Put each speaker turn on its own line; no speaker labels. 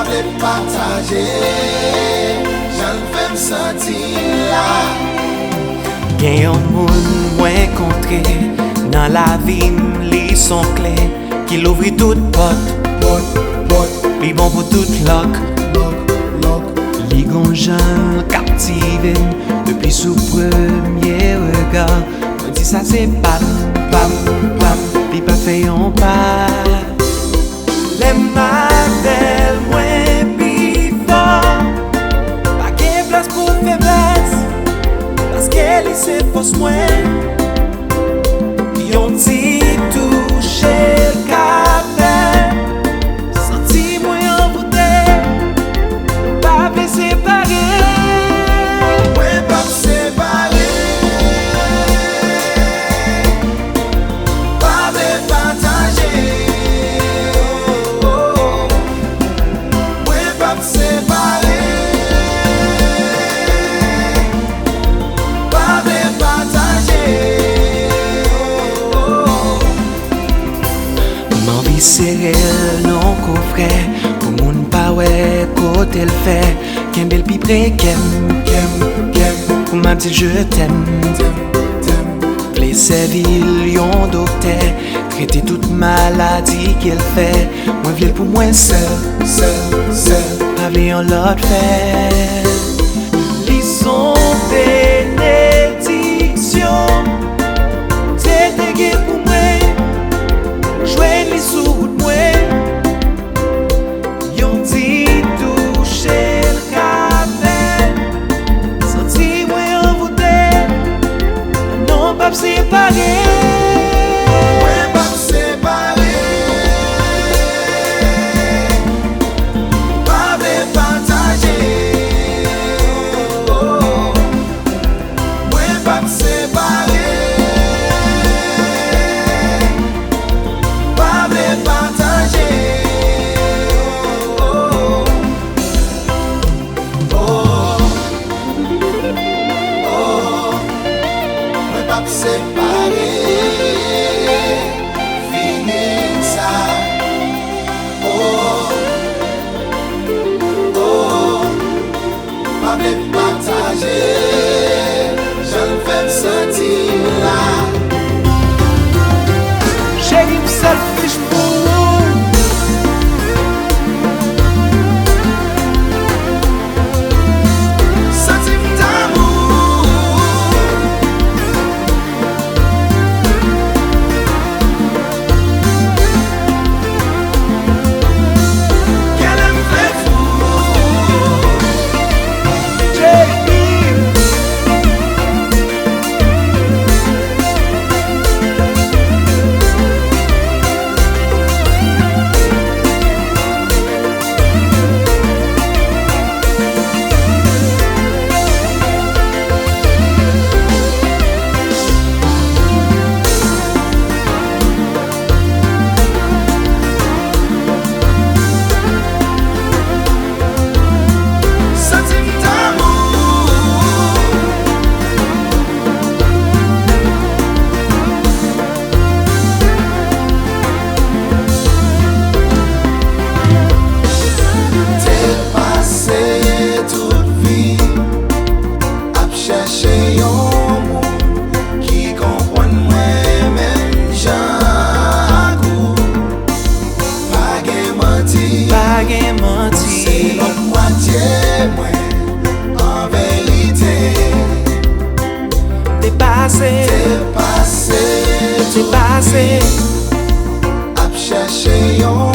pas de partager, j'en fais me sentir là.
Gen yon moun mwen kontre, nan la vi li son clé, ki l'ouvri tout pot, li bon pou tout lok, li gon jan captive depuis sou premier regard. Mwen di sa se pam, li pa fe yon pas. Le matel mwen pi fort, pa gen plas pou feblesse, paske li se fos mwen. Yon ti touche l'kafe, senti mwen envoûté, pa ple separe.
Mwen pa separe, pa ple partager. Mwen pa separe, pa ple partager.
M'envie serrel non coffret, pou moun pa wè kote l'fè. Kembel pi pre kem, pou m'a dit je t'aime. Ple servil yon dokter, traite toute maladie qu'elle fait. Mwen vle pou mwen seul, pa vle yon lot fè. Li son bénédiction, te dege pou mwen, jwen li sou gout mwen. Yon di touche l'kafe, senti mwen envoûté, non pa separe.
Mwen pa separe, pa ple partager. Mwen pa separe, pa ple partager. Mwen pa separe, fini sa. Pa ple partager, j'en fais me sentir là.
Chéri m selfish pou
Sentir d'amour, qu'elle me fait fou. Sentir d'amour, t'es passé toute vie à chercher yon moun qui comprenne moi-même j'en goût. Pas gen menti,
pa gen
c'est
manti.
l'autre moitié moi en vérité.
T'es passé,
T'es passé
t'es passé.
à chercher yon